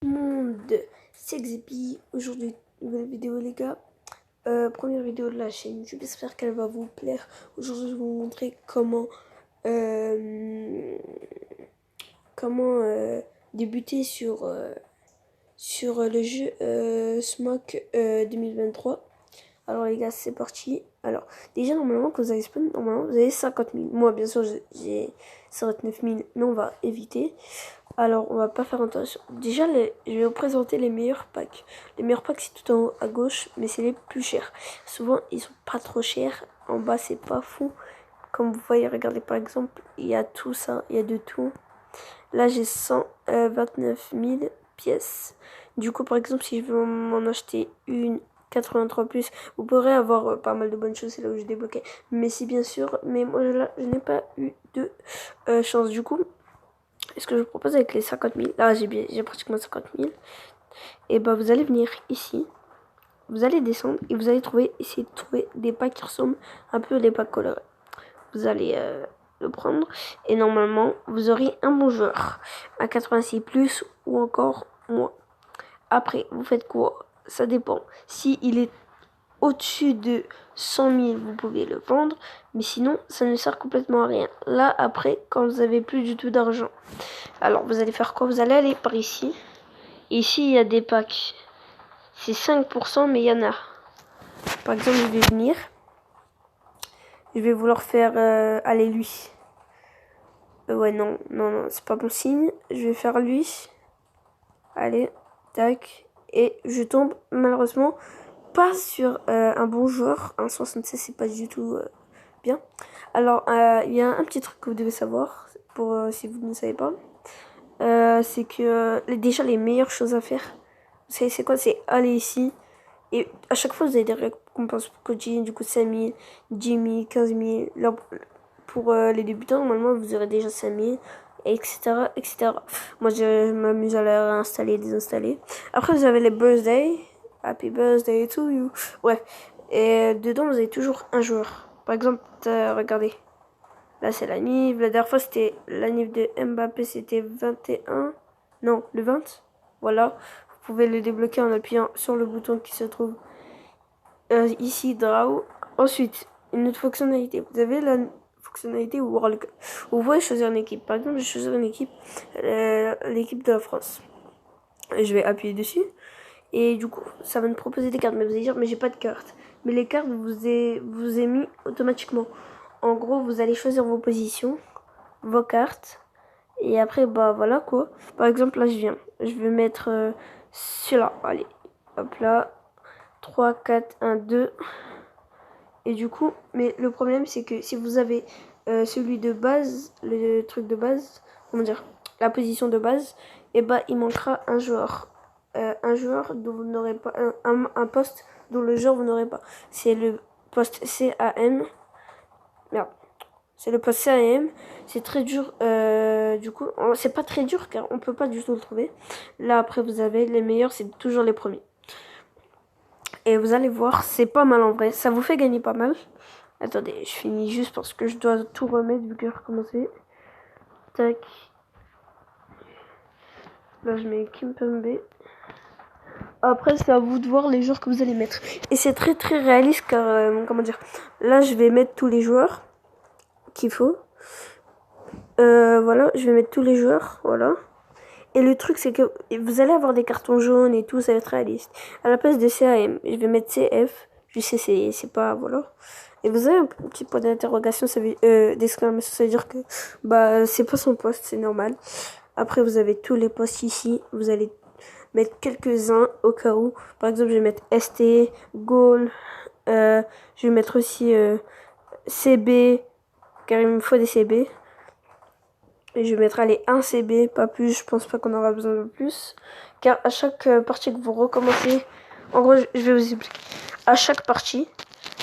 monde, c'est Xepi. Aujourd'hui, nouvelle vidéo les gars. Première vidéo de la chaîne YouTube, j'espère qu'elle va vous plaire. Aujourd'hui, je vais vous montrer comment débuter sur le jeu Smoke 2023. Alors les gars, c'est parti. Alors, déjà, normalement, quand vous avez spawn, normalement, vous avez 50 000. Moi, bien sûr, j'ai 59 000, mais on va éviter. Alors, on va pas faire attention. Déjà, je vais vous présenter les meilleurs packs. Les meilleurs packs, c'est tout en haut à gauche, mais c'est les plus chers. Souvent, ils sont pas trop chers. En bas, c'est pas fou. Comme vous voyez, regardez par exemple, il y a tout ça, il y a de tout. Là, j'ai 129 000 pièces. Du coup, par exemple, si je veux m'en acheter une 83 plus, vous pourrez avoir pas mal de bonnes choses. C'est là où j'ai débloqué. Mais si bien sûr, mais moi là, je n'ai pas eu de chance. Du coup, ce que je vous propose avec les 50 000, là j'ai pratiquement 50 000. Et bah vous allez venir ici, vous allez descendre et vous allez essayer de trouver des packs qui ressemblent un peu les packs colorés. Vous allez le prendre et normalement vous aurez un bon joueur à 86 plus ou encore moins. Après vous faites quoi? Ça dépend. Si il est au-dessus de 100 000, vous pouvez le vendre, mais sinon ça ne sert complètement à rien. Là après, quand vous avez plus du tout d'argent, alors vous allez faire quoi? Vous allez aller par ici. Ici il y a des packs, c'est 5%, mais il y en a. Par exemple, je vais venir, je vais vouloir faire aller lui. Ouais, non, c'est pas bon signe. Je vais faire lui. Allez, tac. Et je tombe malheureusement pas sur un bon joueur. Un 76, c'est pas du tout bien. Alors, il y a un petit truc que vous devez savoir, pour si vous ne savez pas. C'est que déjà les meilleures choses à faire, c'est quoi? C'est aller ici. Et à chaque fois, vous avez des récompenses pour coaching, du coup 5 000, 10 000, 15 000. Là, pour les débutants, normalement, vous aurez déjà 5 000, etc., etc. Moi, je m'amuse à les réinstaller et désinstaller. Après, vous avez les birthday, happy birthday to you. Ouais. Et dedans, vous avez toujours un joueur. Par exemple, regardez. Là, c'est la NIV. La dernière fois, c'était la NIV de Mbappé, c'était 21. Non, le 20. Voilà. Vous pouvez le débloquer en appuyant sur le bouton qui se trouve ici, Draw. Ensuite, une autre fonctionnalité. Vous avez la fonctionnalité World Cup. Vous pouvez choisir une équipe. Par exemple, je vais choisir une équipe, l'équipe de la France. Et je vais appuyer dessus. Et du coup, ça va me proposer des cartes. Mais vous allez dire, mais j'ai pas de cartes. Mais les cartes vous est mis automatiquement. En gros, vous allez choisir vos positions, vos cartes. Et après, bah voilà quoi. Par exemple, là, je vais mettre celui-là. Allez, hop là. 3, 4, 1, 2. Et du coup, mais le problème, c'est que si vous avez celui de base, le truc de base, comment dire, la position de base, et bah il manquera un joueur. Un joueur dont vous n'aurez pas, un poste dont le joueur vous n'aurez pas. C'est le poste CAM. Merde. C'est le poste CAM. C'est très dur. Du coup, c'est pas très dur car on peut pas du tout le trouver. Là, après, vous avez les meilleurs, c'est toujours les premiers. Et vous allez voir, c'est pas mal en vrai. Ça vous fait gagner pas mal. Attendez, je finis juste parce que je dois tout remettre vu que j'ai recommencé. Tac. Là, je mets Kimpembe. Après, c'est à vous de voir les joueurs que vous allez mettre. Et c'est très très réaliste car, comment dire, là, je vais mettre tous les joueurs qu'il faut. Voilà, je vais mettre tous les joueurs, voilà. Et le truc, c'est que vous allez avoir des cartons jaunes et tout, ça va être réaliste. À la place de CAM, je vais mettre CF. Je sais, c'est pas, voilà. Et vous avez un petit point d'interrogation, d'exclamation, ça veut dire que, bah, c'est pas son poste, c'est normal. Après, vous avez tous les postes ici. Vous allez mettre quelques-uns au cas où. Par exemple, je vais mettre ST, Goal. Je vais mettre aussi CB, car il me faut des CB. Et je vais mettre allez, un CB, pas plus, je pense pas qu'on aura besoin de plus. Car à chaque partie que vous recommencez, en gros, je vais vous expliquer. À chaque partie,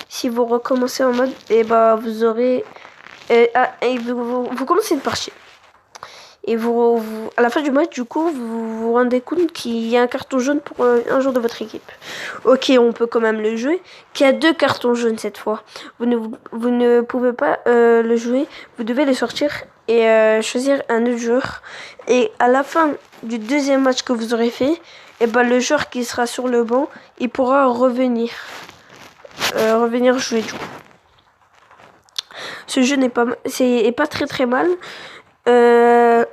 si vous recommencez en mode, et bah vous aurez, vous commencez une partie. Et à la fin du match, du coup, vous vous rendez compte qu'il y a un carton jaune pour un joueur de votre équipe. Ok, on peut quand même le jouer. Qu'il y a 2 cartons jaunes cette fois. Vous ne pouvez pas le jouer. Vous devez le sortir et choisir un autre joueur. Et à la fin du 2e match que vous aurez fait, et ben le joueur qui sera sur le banc, il pourra revenir jouer du coup. Ce jeu n'est pas très très mal. Ouais.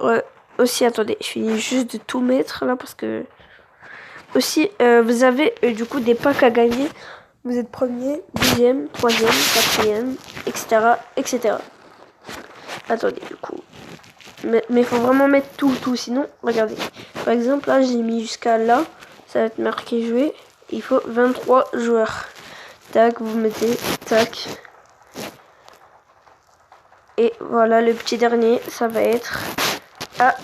Aussi, attendez, je finis juste de tout mettre là parce que aussi vous avez du coup des packs à gagner. Vous êtes premier, deuxième, troisième, quatrième, etc., etc. Attendez, du coup, mais il faut vraiment mettre tout, sinon, regardez. Par exemple, là, j'ai mis jusqu'à là, ça va être marqué jouer. Il faut 23 joueurs. Tac, vous mettez, tac. Et voilà, le petit dernier, ça va être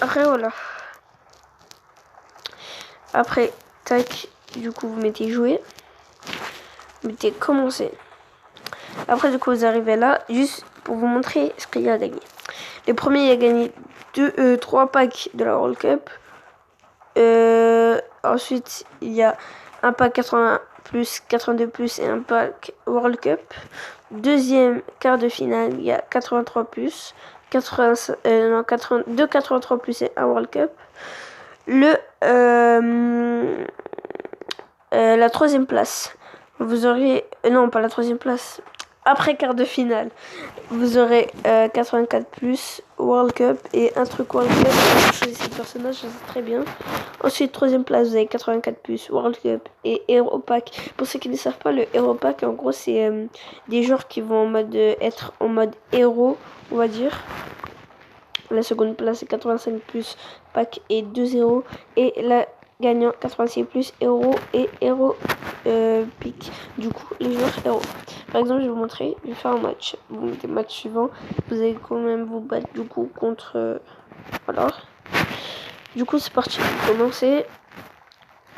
Areola. Après, tac, du coup, vous mettez jouer. Vous mettez commencer. Après, du coup, vous arrivez là, juste pour vous montrer ce qu'il y a à gagner. Le premier, il a gagné 3 packs de la World Cup. Ensuite, il y a un pack 80+, 82+, et un pack World Cup. Deuxième quart de finale, il y a 83+, 83+ et un World Cup. La 3e place, vous aurez... non, pas la 3e place. Après quart de finale, vous aurez 84+, World Cup et un truc World Cup. Vous choisissez le personnage, ça c'est très bien. Ensuite, 3e place, vous avez 84+, World Cup et Hero Pack. Pour ceux qui ne savent pas, le Hero Pack, en gros, c'est des joueurs qui vont être en mode héros, on va dire. La seconde place, c'est 85+, pack et 2-0. Et la gagnant 86+, héros et héros pick. Du coup, les joueurs héros. Par exemple, je vais vous montrer, je vais faire un match. Vous mettez match suivant. Vous allez quand même vous battre du coup contre... voilà. Du coup, c'est parti. Commencez.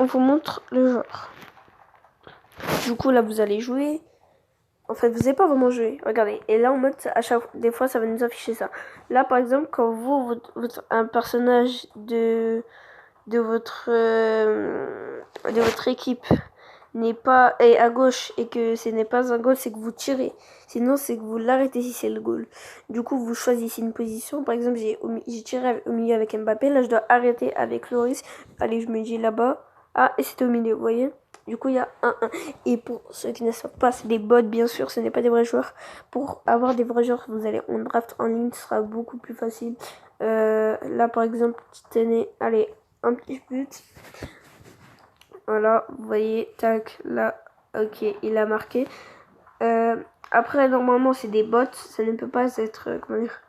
On vous montre le joueur. Du coup, là, vous allez jouer. En fait, vous n'avez pas vraiment joué. Regardez. Et là, en mode, des fois, ça va nous afficher ça. Là, par exemple, quand un personnage de votre équipe est à gauche et que ce n'est pas un goal, c'est que vous tirez. Sinon, c'est que vous l'arrêtez si c'est le goal. Du coup, vous choisissez une position. Par exemple, j'ai tiré au milieu avec Mbappé. Là, je dois arrêter avec Loris. Allez, je me dis là-bas. Ah, et c'est au milieu, vous voyez. Du coup, il y a 1-1. Et pour ceux qui ne savent pas, c'est des bots, bien sûr. Ce n'est pas des vrais joueurs. Pour avoir des vrais joueurs, vous allez en draft en ligne. Ce sera beaucoup plus facile. Là, par exemple, tenez, allez, un petit but. Voilà, vous voyez, tac, là, ok, il a marqué. Après, normalement, c'est des bots. Ça ne peut pas être, comment dire,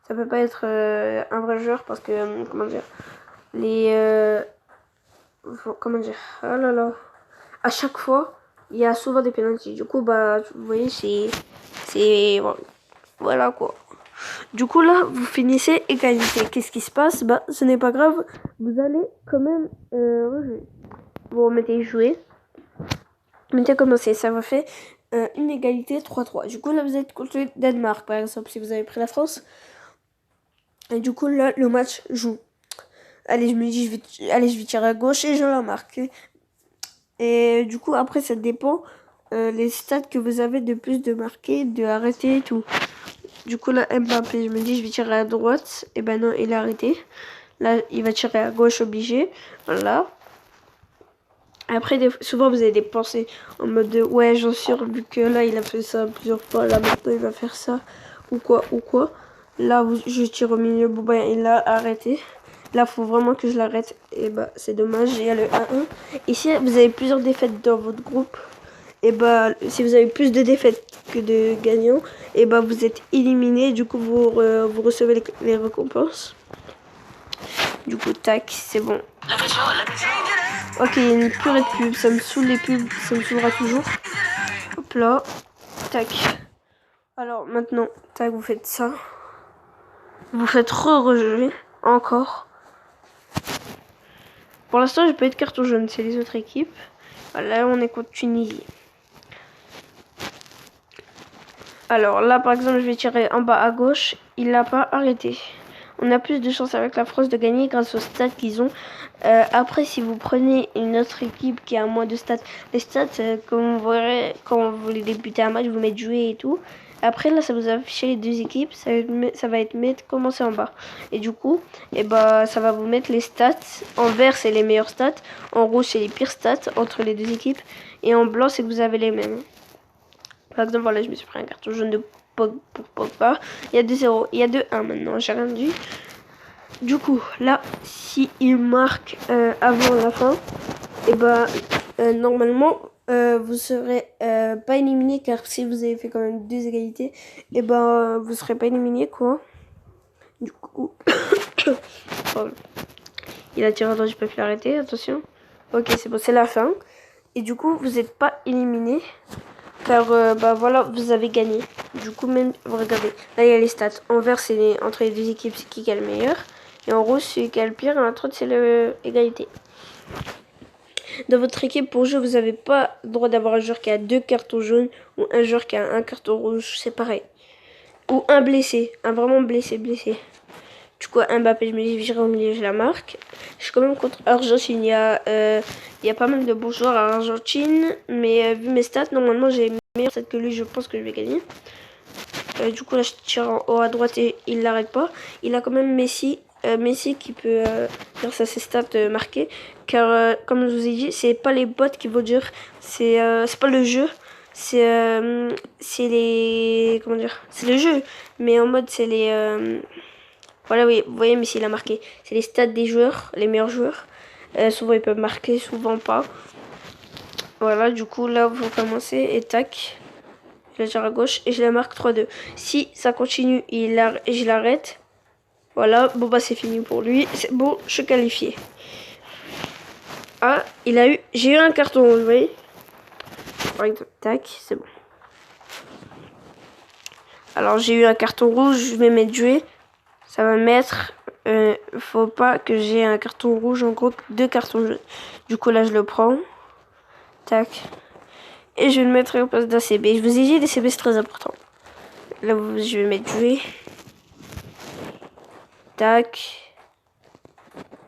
ça peut pas être un vrai joueur parce que, comment dire, comment dire, oh là là, à chaque fois, il y a souvent des pénaltys. Du coup, bah, vous voyez, voilà quoi. Du coup, là, vous finissez égalité. Qu'est-ce qui se passe? Bah, ce n'est pas grave. Vous allez quand même rejouer. Vous remettez jouer. Mettez commencer. Ça vous fait une égalité 3-3. Du coup, là, vous êtes contre le Danemark, par exemple, si vous avez pris la France. Et du coup, là, le match joue. Allez, je me dis, je vais tirer à gauche et je la marque. Et du coup, après, ça dépend les stats que vous avez de plus de marquer, de arrêter et tout. Du coup, là, Mbappé, je me dis, je vais tirer à droite. Et ben non, il a arrêté. Là, il va tirer à gauche obligé. Voilà. Après, souvent, vous avez des pensées en mode de ouais, j'en suis sûr, vu que là, il a fait ça plusieurs fois. Là, maintenant, il va faire ça. Ou quoi. Là, je tire au milieu. Bon, ben, il a arrêté. Là, faut vraiment que je l'arrête. Et bah, c'est dommage. Il y a le 1-1. Et si vous avez plusieurs défaites dans votre groupe, et bah, si vous avez plus de défaites que de gagnants, et bah, vous êtes éliminé. Du coup, vous recevez les récompenses. Du coup, tac, c'est bon. Ok, il y a une purée de pubs. Ça me saoule les pubs. Ça me saoulera toujours. Hop là. Tac. Alors, maintenant, tac, vous faites ça. Vous faites rejouer. Encore. Pour l'instant, j'ai pas eu de carton jaune. C'est les autres équipes. Là, on est contre Tunisie. Alors, là, par exemple, je vais tirer en bas à gauche. Il l'a pas arrêté. on a plus de chance avec la France de gagner grâce aux stats qu'ils ont. Après, si vous prenez une autre équipe qui a moins de stats, les stats, comme vous verrez, quand vous voulez débuter un match, vous mettez jouer et tout. Après, là, ça vous affiche les deux équipes, ça va être mettre commencer en bas. Et du coup, ça va vous mettre les stats. En vert, c'est les meilleures stats. En rouge, c'est les pires stats entre les deux équipes. Et en blanc, c'est que vous avez les mêmes. Par exemple, voilà, je me suis pris un carton jaune de Pogba. Il y a 2-0. Il y a 2-1 maintenant, j'ai rien dit. Du coup, là, si il marque avant la fin, normalement, vous serez pas éliminé, car si vous avez fait quand même 2 égalités, vous serez pas éliminé, quoi. Du coup, oh, il a tiré dans, je peux plus l'arrêter, attention. Ok, c'est bon, c'est la fin. Et du coup, vous n'êtes pas éliminé, car voilà, vous avez gagné. Du coup, même, regardez, là il y a les stats. En vert, c'est entre les deux équipes, c'est qui a le meilleur. Et en rouge, celui qui a le pire. Et en autre, c'est l'égalité. Dans votre équipe, pour jouer, vous n'avez pas le droit d'avoir un joueur qui a 2 cartons jaunes ou un joueur qui a un carton rouge. C'est pareil. Ou un blessé. Un vraiment blessé. Du coup, Mbappé, je me dis, j'irai au milieu, je la marque. Je suis quand même contre Argentine. Il y a pas mal de bons joueurs à Argentine. Mais vu mes stats, normalement, j'ai meilleure stats que lui. Je pense que je vais gagner. Du coup, là, je tire en haut à droite et il l'arrête pas. Il a quand même Messi. Messi qui peut faire ses stats marquées. Car, comme je vous ai dit, c'est pas les bots qui vont dire. C'est pas le jeu. C'est les... Comment dire? C'est le jeu. Mais en mode, c'est les... Voilà, oui, vous voyez, Messi, il a marqué. C'est les stats des joueurs, les meilleurs joueurs. Souvent, ils peuvent marquer, souvent pas. Voilà, du coup, là, vous commencez et tac. Je la tire à gauche et je la marque 3-2. Si ça continue et je l'arrête, voilà, bon bah c'est fini pour lui. C'est bon, je suis qualifié. Ah, j'ai eu un carton rouge, vous voyez. Tac, c'est bon. Alors j'ai eu un carton rouge, je vais mettre jouer. Ça va mettre, faut pas que j'ai un carton rouge, en gros 2 cartons jaunes. Du coup là je le prends. Tac. Et je vais le mettre en place d'un CB. Je vous ai dit, les CB c'est très important. Là je vais mettre jouer. Tac.